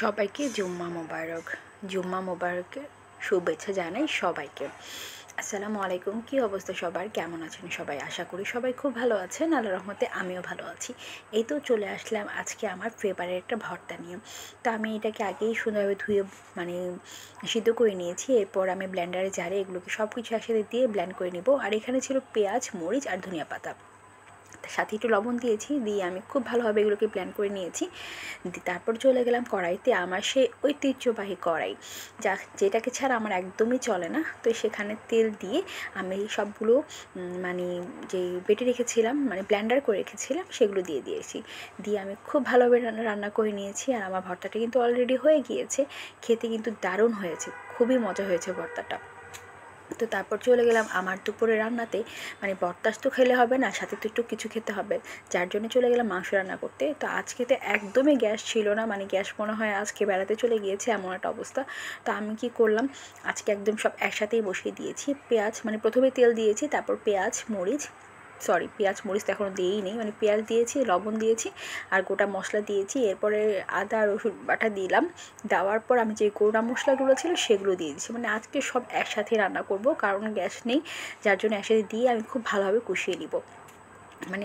সবাইকে জুম্মা মোবারক। জুম্মা মোবারকের শুভেচ্ছা জানাই সবাইকে। আসসালামু আলাইকুম। কী অবস্থা সবার, কেমন আছেন সবাই? আশা করি সবাই খুব ভালো আছেন। আল্লাহর রহমতে আমিও ভালো আছি। এই তো চলে আসলাম আজকে আমার ফেভারিট একটা ভর্তা নিয়ে। তো আমি এটাকে আগেই সুন্দরভাবে ধুয়ে সিদ্ধ করে নিয়েছি। এরপর আমি ব্লেন্ডারে জারে এগুলোকে সব কিছু একসাথে দিয়ে ব্লেন্ড করে নেব। আর এখানে ছিল পেঁয়াজ, মরিচ আর ধনিয়া পাতা, সাথে একটু লবণ দিয়েছি, দিয়ে আমি খুব ভালোভাবে এগুলোকে ব্লেন্ড করে নিয়েছি। তারপর চলে গেলাম কড়াইতে, আমার সেই ঐতিহ্যবাহী কড়াই যেটাকে ছাড়া আমার একদমই চলে না। তো সেখানে তেল দিয়ে আমি সবগুলো মানে যে বেটে রেখেছিলাম, মানে ব্লেন্ডার করে রেখেছিলাম, সেগুলো দিয়েছি। দিয়ে আমি খুব ভালোভাবে রান্না করে নিয়েছি। আর আমার ভর্তাটা কিন্তু অলরেডি হয়ে গিয়েছে। খেতে কিন্তু দারুণ হয়েছে, খুবই মজা হয়েছে ভর্তাটা। তো তারপর চলে গেলাম আমার দুপুরে রান্নাতে। মানে বরদাস্ত তো খেলে হবে না, সাথে তো একটু কিছু খেতে হবে, যার জন্য চলে গেলাম মাংস রান্না করতে। তো আজকে তো একদমই গ্যাস ছিল না, মানে গ্যাস মনে হয় আজকে বেড়াতে চলে গিয়েছে, এমন একটা অবস্থা। তো আমি কি করলাম, আজকে একদম সব একসাথেই বসিয়ে দিয়েছি। পেঁয়াজ, মানে প্রথমে তেল দিয়েছি, তারপর পেঁয়াজ মরিচ তো এখনও দিয়েই নেই, মানে পেঁয়াজ দিয়েছি, লবণ দিয়েছি আর গোটা মশলা দিয়েছি। এরপরে আদা রসুন বাটা দিলাম। দেওয়ার পর আমি যে গোটা মশলাগুলো ছিল সেগুলো দিয়ে দিচ্ছি। মানে আজকে সব একসাথে রান্না করব, কারণ গ্যাস নেই, যার জন্য একসাথে দিয়ে আমি খুব ভালোভাবে কষিয়ে নিব। মানে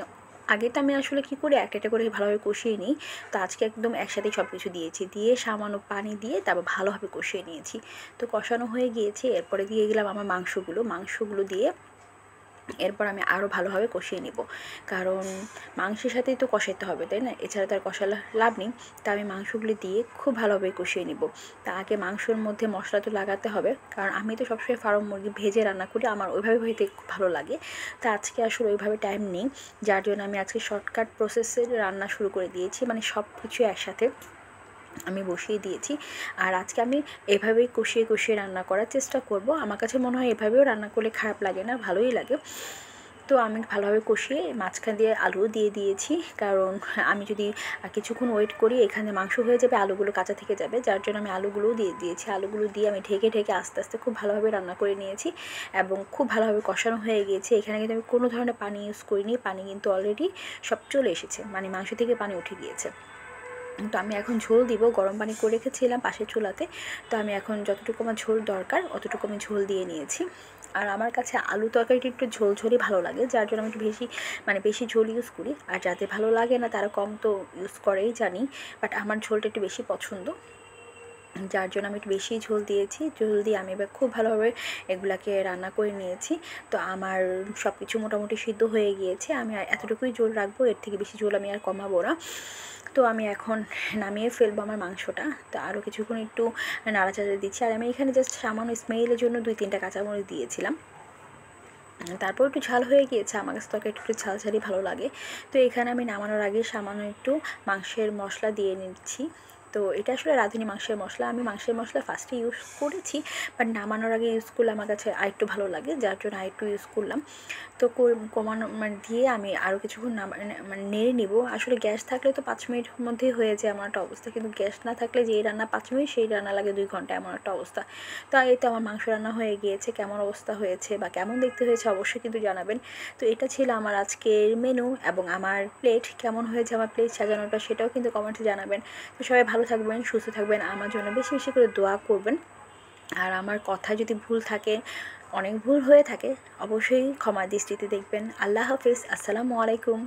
আগে তো আমি আসলে কী করি, একটা একটা করে ভালোভাবে কষিয়ে নিই। তো আজকে একদম একসাথেই সব কিছু দিয়েছি, দিয়ে সামান্য পানি দিয়ে তারপর ভালোভাবে কষিয়ে নিয়েছি। তো কষানো হয়ে গিয়েছে, এরপরে দিয়ে গেলাম আমার মাংসগুলো দিয়ে এরপর আমি আরও ভালোভাবে কষিয়ে নিব, কারণ মাংসের সাথেই তো কষাতে হবে, তাই না? এছাড়া তার কষালে লাভ নেই। তা আমি মাংসগুলি দিয়ে খুব ভালোভাবে কষিয়ে নিব। তা আগে মাংসর মধ্যে মশলা তো লাগাতে হবে, কারণ আমি তো সবসময় ফার্ম মুরগি ভেজে রান্না করি, আমার ওইভাবে হইতে খুব ভালো লাগে। তা আজকে আসলে ওইভাবে টাইম নেই, যার জন্য আমি আজকে শর্টকাট প্রসেসে রান্না শুরু করে দিয়েছি। মানে সব কিছু একসাথে আমি বসিয়ে দিয়েছি। আর আজকে আমি এভাবেই কষিয়ে রান্না করার চেষ্টা করব। আমার কাছে মনে হয় এভাবেও রান্না করলে খারাপ লাগে না, ভালোই লাগে। তো আমি ভালোভাবে কষিয়ে মাঝখান দিয়ে আলুও দিয়ে দিয়েছি, কারণ আমি যদি কিছুক্ষণ ওয়েট করি এখানে মাংস হয়ে যাবে, আলুগুলো কাঁচা থেকে যাবে, যার জন্য আমি আলুগুলোও দিয়ে দিয়েছি। আলুগুলো দিয়ে আমি ঢেকে আস্তে আস্তে খুব ভালোভাবে রান্না করে নিয়েছি এবং খুব ভালোভাবে কষানো হয়ে গিয়েছে। এখানে কিন্তু আমি কোনো ধরনের পানি ইউজ করিনি, পানি কিন্তু অলরেডি সব চলে এসেছে, মানে মাংস থেকে পানি উঠে গিয়েছে। তো আমি এখন ঝোল দিব, গরম পানি করে রেখেছিলাম পাশের চুলাতে। তো আমি এখন যতটুকু আমার ঝোল দরকার অতটুকু আমি ঝোল দিয়ে নিয়েছি। আর আমার কাছে আলু তরকারিটা একটু ঝোলই ভালো লাগে, যার জন্য আমি একটু বেশি ঝোল ইউজ করি। আর যাতে ভালো লাগে না তারা কম তো ইউজ করেই জানি, বাট আমার ঝোলটা একটু বেশি পছন্দ, যার জন্য আমি একটু বেশি ঝোল দিয়েছি। ঝোল দিয়ে আমি এবার খুব ভালোভাবে এগুলাকে রান্না করে নিয়েছি। তো আমার সব কিছু মোটামুটি সিদ্ধ হয়ে গিয়েছে। আমি আর এতটুকুই ঝোল রাখবো, এর থেকে বেশি ঝোল আমি আর কমাবো না। তো আমি এখন নামিয়ে ফেলবো আমার মাংসটা। তো আরও কিছুক্ষণ একটু নাড়াচাড়া দিচ্ছি। আর আমি এখানে জাস্ট সামান্য স্মেলের জন্য 2-3টা কাঁচামরিচ দিয়েছিলাম। তারপর একটু ঝাল হয়ে গিয়েছে, আমার কাছে তরকারি একটু ঝালই ভালো লাগে। তো এখানে আমি নামানোর আগে সামান্য একটু মাংসের মশলা দিয়ে নিচ্ছি। তো এটা আসলে রাঁধুনি মাংসের মশলা, আমি মাংসের মশলা ফার্স্টে ইউজ করেছি, বাট নামানোর আগে ইউজ করলে আমার কাছে আরেকটু ভালো লাগে, যার জন্য আরেকটু ইউজ করলাম। তো কমানো মানে দিয়ে আমি আরও কিছুক্ষণ মানে নেড়ে নিব। আসলে গ্যাস থাকলে তো 5 মিনিটের মধ্যেই হয়ে যায় এমন একটা অবস্থা, কিন্তু গ্যাস না থাকলে যেই রান্না 5 মিনিট সেই রান্না লাগে 2 ঘন্টা, এমন একটা অবস্থা। তো এই তো আমার মাংস রান্না হয়ে গিয়েছে। কেমন অবস্থা হয়েছে বা কেমন দেখতে হয়েছে অবশ্যই কিন্তু জানাবেন। তো এটা ছিল আমার আজকের মেনু, এবং আমার প্লেট কেমন হয়েছে, আমার প্লেট সাজানোটা, সেটাও কিন্তু কমেন্টে জানাবেন। তো সবাই ভালো থাকবেন, সুস্থ থাকবেন, আমার জন্য বেশি বেশি করে দোয়া করবেন। আর আমার কথা যদি ভুল থাকে, অনেক ভুল হয়ে থাকে, অবশ্যই ক্ষমা দৃষ্টিতে দেখবেন। আল্লাহ হাফিজ, আসসালামু আলাইকুম।